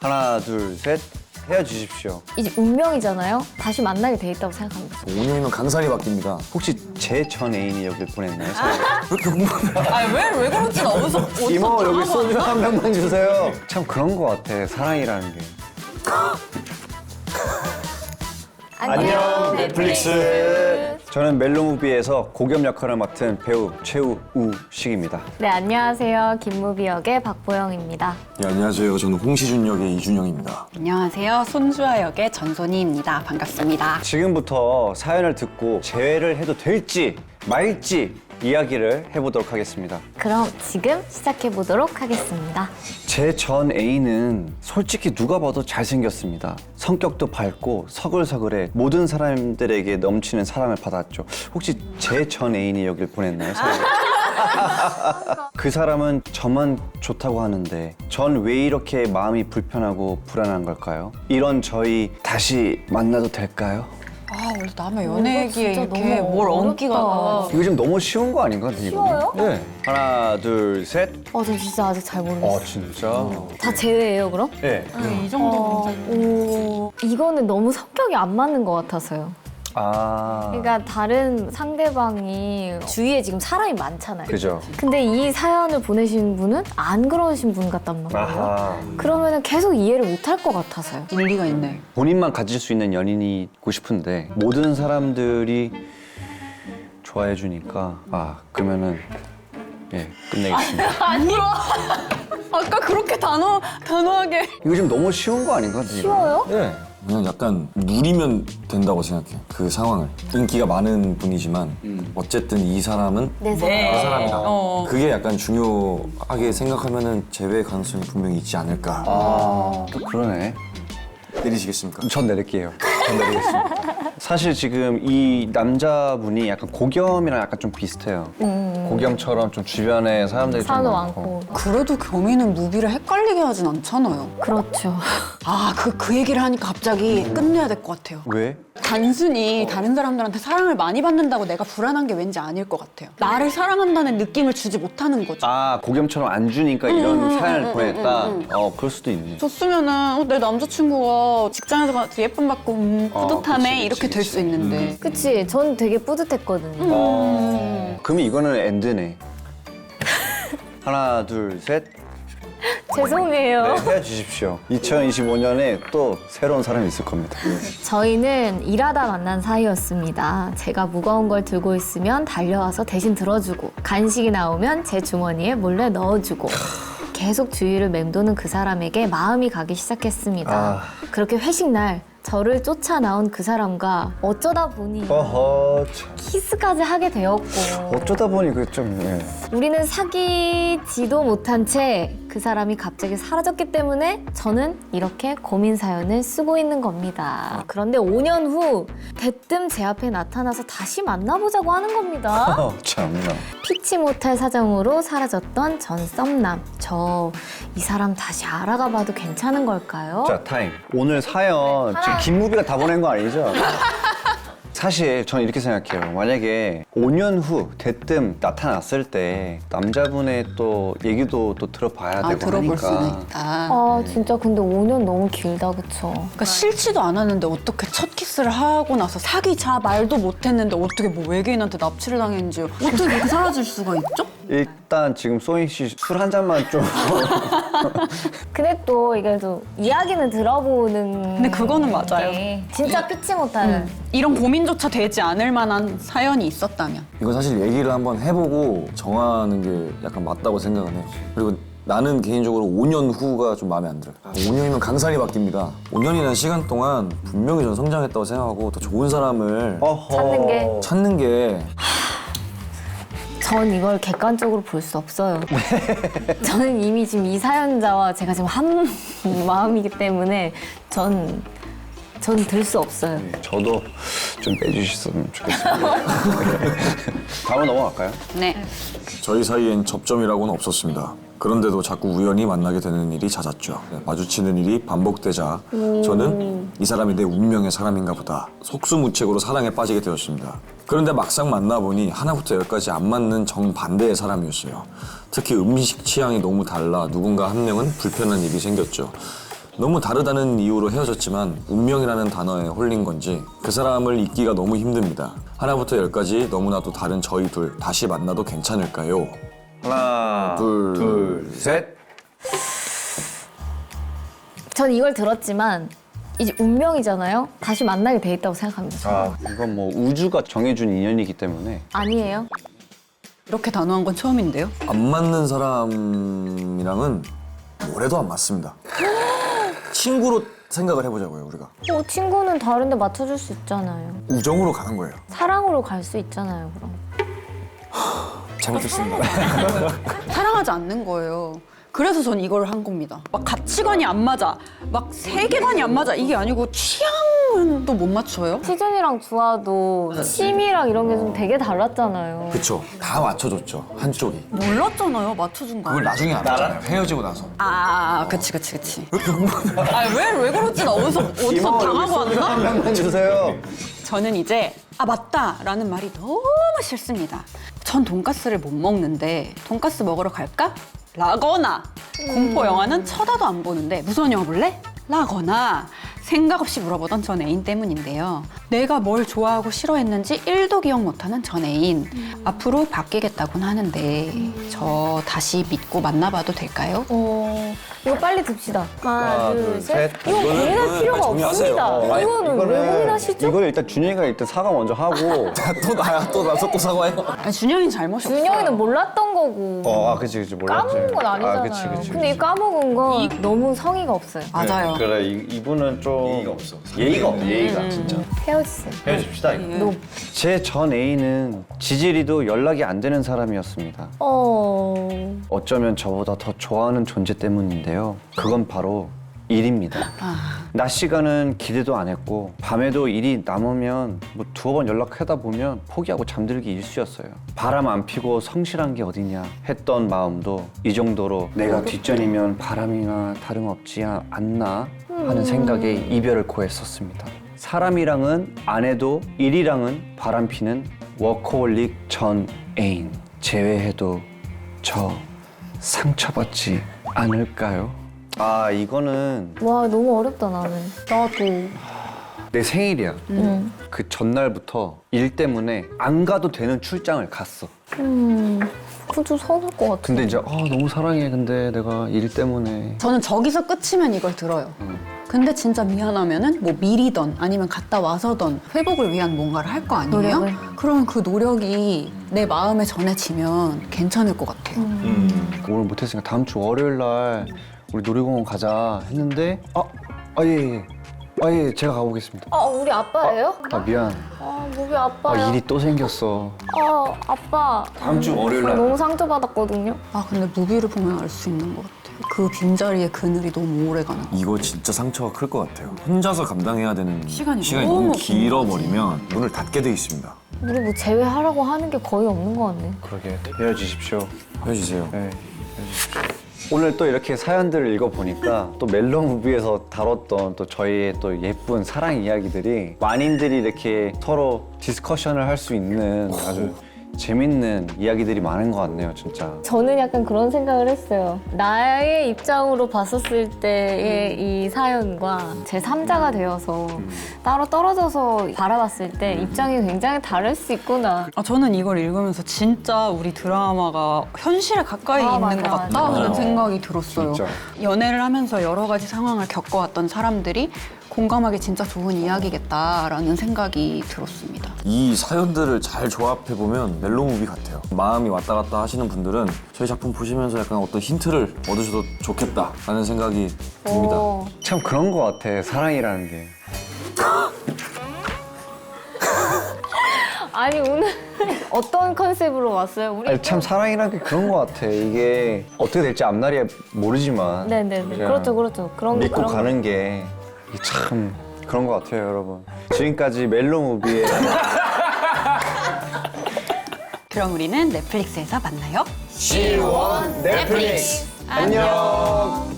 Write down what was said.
하나, 둘, 셋. 헤어지십시오. 이제 운명이잖아요. 다시 만나게 돼 있다고 생각합니다. 5년이면 강산이 바뀝니다. 혹시 제 전 애인이 여길 보냈나요? 왜 이렇게 궁금해? 아니 왜 그런지 어디서 이모 여기 소주 한 병만 주세요. 참 그런 거 같아. 사랑이라는 게. 안녕 넷플릭스. 저는 멜로무비에서 고겸 역할을 맡은 배우 최우식입니다. 네, 안녕하세요. 김무비 역의 박보영입니다. 네, 안녕하세요. 저는 홍시준 역의 이준영입니다. 안녕하세요. 손주아 역의 전소니입니다. 반갑습니다. 지금부터 사연을 듣고 재회를 해도 될지 말지 이야기를 해보도록 하겠습니다. 그럼 지금 시작해 보도록 하겠습니다. 제 전 애인은 솔직히 누가 봐도 잘생겼습니다. 성격도 밝고 서글서글해 모든 사람들에게 넘치는 사랑을 받았죠. 혹시 제 전 애인이 여길 보냈나요? 그 사람은 저만 좋다고 하는데 전 왜 이렇게 마음이 불편하고 불안한 걸까요? 이런 저희 다시 만나도 될까요? 아 원래 남의 연애 얘기에 진짜 이렇게 너무 뭘 어렵다. 얹기가 이거 지금 너무 쉬운 거 아닌가? 근데 쉬워요? 이거는? 네. 하나, 둘, 셋. 저 진짜 아직 잘 모르겠어요. 진짜? 다 제외예요, 그럼? 네. 이 정도면 이거는 너무 성격이 안 맞는 것 같아서요. 아. 그러니까 다른 상대방이 주위에 지금 사람이 많잖아요. 그죠. 근데 이 사연을 보내신 분은 안 그러신 분 같단 말이에요. 아하. 그러면 계속 이해를 못 할 것 같아서요. 일리가 있네. 본인만 가질 수 있는 연인이고 싶은데 모든 사람들이 좋아해 주니까 그러면은 끝내겠습니다. 아니요. 아까 그렇게 단호하게. 이거 지금 너무 쉬운 거 아닌가? 근데 쉬워요? 네. 그냥 약간 누리면 된다고 생각해요. 그 상황을. 인기가 많은 분이지만 어쨌든 이 사람은 내 사연. 사람이다. 어. 그게 약간 중요하게 생각하면은 재회 가능성이 분명히 있지 않을까. 또 그러네. 내리시겠습니까? 전 내릴게요. 전 내리겠습니다. 사실 지금 이 남자분이 약간 고겸이랑 약간 좀 비슷해요. 고겸처럼 좀 주변에 사람들이 좀 사연도 많고. 많고. 그래도 겸이는 무비를 헷갈리게 하진 않잖아요. 그렇죠. 그 얘기를 하니까 갑자기 끝내야 될 것 같아요. 왜? 단순히 다른 사람들한테 사랑을 많이 받는다고 내가 불안한 게 왠지 아닐 것 같아요. 나를 사랑한다는 느낌을 주지 못하는 거죠. 고겸처럼 안 주니까 이런 사연을 보냈다. 그럴 수도 있네. 줬으면은 내 남자친구가 직장에서 같이 예쁨 받고 뿌듯하네 그치, 이렇게 될 수 있는데. 그치? 전 되게 뿌듯했거든요. 그러면 이거는 엔드네. 하나, 둘, 셋. 죄송해요. 네, 헤어지십시오. 2025년에 또 새로운 사람이 있을 겁니다. 저희는 일하다 만난 사이였습니다. 제가 무거운 걸 들고 있으면 달려와서 대신 들어주고 간식이 나오면 제 주머니에 몰래 넣어주고 계속 주위를 맴도는 그 사람에게 마음이 가기 시작했습니다. 그렇게 회식 날 저를 쫓아 나온 그 사람과 어쩌다 보니 어허, 키스까지 하게 되었고 어쩌다 보니 그 좀. 우리는 사귀지도 못한 채 그 사람이 갑자기 사라졌기 때문에 저는 이렇게 고민 사연을 쓰고 있는 겁니다. 그런데 5년 후 대뜸 제 앞에 나타나서 다시 만나보자고 하는 겁니다. 참나. 피치 못할 사정으로 사라졌던 전 썸남. 저 이 사람 다시 알아가 봐도 괜찮은 걸까요? 자, 타임. 오늘 사연 지금 김무비가 다 보낸 거 아니죠? 사실 저는 이렇게 생각해요. 만약에 5년 후 대뜸 나타났을 때 남자분의 또 얘기도 또 들어봐야 되고 들어볼 수는 하니까. 있다. 진짜 근데 5년 너무 길다, 그쵸? 그러니까 싫지도 않았는데 어떻게 첫 키스를 하고 나서 사귀자 말도 못했는데 어떻게 뭐 외계인한테 납치를 당했는지 어떻게 그렇게 사라질 수가 있죠? 일단 지금 소희 씨 술 한 잔만 좀. 근데 또 이게 또 이야기는 들어보는 근데 그거는 맞아요. 게 진짜 피치 못하는 이런 고민조차 되지 않을 만한 사연이 있었다면. 이거 사실 얘기를 한번 해보고 정하는 게 약간 맞다고 생각은 해요. 그리고 나는 개인적으로 5년 후가 좀 마음에 안 들어요. 5년이면 강산이 바뀝니다. 5년이라는 시간 동안 분명히 전 성장했다고 생각하고 더 좋은 사람을 찾는 게 찾는 게 전 이걸 객관적으로 볼 수 없어요. 저는 이미 지금 이 사연자와 제가 지금 한 마음이기 때문에 전 들 수 없어요. 저도 좀 빼주셨으면 좋겠습니다. 다음으로 넘어갈까요? 네. 저희 사이엔 접점이라고는 없었습니다. 그런데도 자꾸 우연히 만나게 되는 일이 잦았죠. 마주치는 일이 반복되자 저는 이 사람이 내 운명의 사람인가 보다 속수무책으로 사랑에 빠지게 되었습니다. 그런데 막상 만나보니 하나부터 열까지 안 맞는 정반대의 사람이었어요. 특히 음식 취향이 너무 달라 누군가 한 명은 불편한 일이 생겼죠. 너무 다르다는 이유로 헤어졌지만 운명이라는 단어에 홀린 건지 그 사람을 잊기가 너무 힘듭니다. 하나부터 10까지 너무나도 다른 저희 둘 다시 만나도 괜찮을까요? 하나, 둘, 셋. 전 이걸 들었지만 이제 운명이잖아요. 다시 만나게 돼 있다고 생각합니다. 저는. 이건 뭐 우주가 정해준 인연이기 때문에. 아니에요? 이렇게 단호한 건 처음인데요. 안 맞는 사람이랑은 뭐래도 안 맞습니다. 친구로 생각을 해보자고요, 우리가. 친구는 다른데 맞춰줄 수 있잖아요. 우정으로 가는 거예요. 사랑으로 갈 수 있잖아요, 그럼. 잘못했습니다. 사랑하지 않는 거예요. 그래서 전 이걸 한 겁니다. 막 가치관이 안 맞아, 막 세계관이 안 맞아 이게 아니고 취향은 또 못 맞춰요. 시즌이랑 주아도 취미랑 이런 게 좀 되게 달랐잖아요. 그쵸. 다 맞춰줬죠, 한쪽이. 몰랐잖아요, 맞춰준다. 그걸 나중에 알았잖아요, 헤어지고 나서. 그치. 왜 그러지? 나 어디서 당하고 왔나? 한 명만 주세요. 저는 이제 맞다라는 말이 너무 싫습니다. 전 돈가스를 못 먹는데 돈가스 먹으러 갈까? 라거나 공포 영화는 쳐다도 안 보는데 무서운 영화 볼래? 라거나 생각 없이 물어보던 전 애인 때문인데요. 내가 뭘 좋아하고 싫어했는지 1도 기억 못하는 전 애인. 앞으로 바뀌겠다곤 하는데 저 다시 믿고 만나봐도 될까요? 이거 빨리 듭시다. 하나, 둘, 셋. 이거 이거는 고민할 필요가 정리하세요. 없습니다. 이거는 왜 고민하시죠? 이걸 일단 준영이가 일단 사과 먼저 하고. 또 나야, 또 나서 또 사과해요. 아니, 준영이는 잘못이 없어요. 준영이는 몰랐던 거고. 그치 몰랐지. 까먹은 건 아니잖아요. 근데 이 까먹은 건 너무 성의가 없어요. 맞아요. 그래 이분은 좀 예의가 없어. 예의가 없네. 예의가 진짜. 헤어지세요. 헤어집시다. 이거. 제 전 애인은 지질이도 연락이 안 되는 사람이었습니다. 어쩌면 저보다 더 좋아하는 존재 때문인데요. 그건 바로 일입니다. 낮 시간은 기대도 안 했고 밤에도 일이 남으면 뭐 두어 번 연락하다 보면 포기하고 잠들기 일쑤였어요. 바람 안 피고 성실한 게 어디냐 했던 마음도 이 정도로 내가 뒷전이면 바람이나 다름없지 않나 하는 생각에 이별을 고했었습니다. 사람이랑은 안 해도 일이랑은 바람 피는 워커홀릭 전 애인 제외해도 저 상처받지 않을까요? 이거는 와, 너무 어렵다, 나는. 나도. 내 생일이야. 그 전날부터 일 때문에 안 가도 되는 출장을 갔어. 그건 좀 서운할 것 같아. 근데 이제 너무 사랑해. 근데 내가 일 때문에 저는 저기서 끝이면 이걸 들어요. 근데 진짜 미안하면은 뭐 미리던 아니면 갔다 와서던 회복을 위한 뭔가를 할 거 아니에요? 노력을. 그러면 그 노력이 내 마음에 전해지면 괜찮을 것 같아요. 오늘 못했으니까 다음 주 월요일 날 우리 놀이공원 가자 했는데 예, 제가 가보겠습니다. 우리 아빠예요? 미안. 우리 아빠요. 일이 또 생겼어. 아빠. 다음 주 월요일 저 날. 너무 상처받았거든요. 근데 무비를 보면 알 수 있는 것 같아요. 그 빈자리에 그늘이 너무 오래 가는 거. 이거 진짜 상처가 클 것 같아요. 혼자서 감당해야 되는 시간이 너무 너무 길어버리면 문을 닫게 돼 있습니다. 우리 뭐 제외하라고 하는 게 거의 없는 것 같네. 그러게 헤어지십시오. 헤어지세요. 네, 헤어지십시오. 오늘 또 이렇게 사연들을 읽어보니까 또 멜로무비에서 다뤘던 또 저희의 또 예쁜 사랑 이야기들이 만인들이 이렇게 서로 디스커션을 할 수 있는 아주 재밌는 이야기들이 많은 것 같네요, 진짜. 저는 약간 그런 생각을 했어요. 나의 입장으로 봤었을 때의 이 사연과 제 3자가 되어서 따로 떨어져서 바라봤을 때 입장이 굉장히 다를 수 있구나. 저는 이걸 읽으면서 진짜 우리 드라마가 현실에 가까이 있는 맞아, 것 같다 맞아. 하는 생각이 들었어요. 진짜. 연애를 하면서 여러 가지 상황을 겪어왔던 사람들이 공감하기 진짜 좋은 이야기겠다라는 생각이 들었습니다. 이 사연들을 잘 조합해보면 멜로무비 같아요. 마음이 왔다 갔다 하시는 분들은 저희 작품 보시면서 약간 어떤 힌트를 얻으셔도 좋겠다라는 생각이 듭니다. 참 그런 것 같아, 사랑이라는 게. 아니 오늘 어떤 컨셉으로 왔어요? 우리 참 사랑이라는 게 그런 것 같아. 이게 어떻게 될지 앞날이 모르지만. 네네네. 그냥 그렇죠. 그런 믿고 그런 가는 게 참 그런 것 같아요, 여러분. 지금까지 멜로무비의 그럼 우리는 넷플릭스에서 만나요. 넷플릭스. 안녕.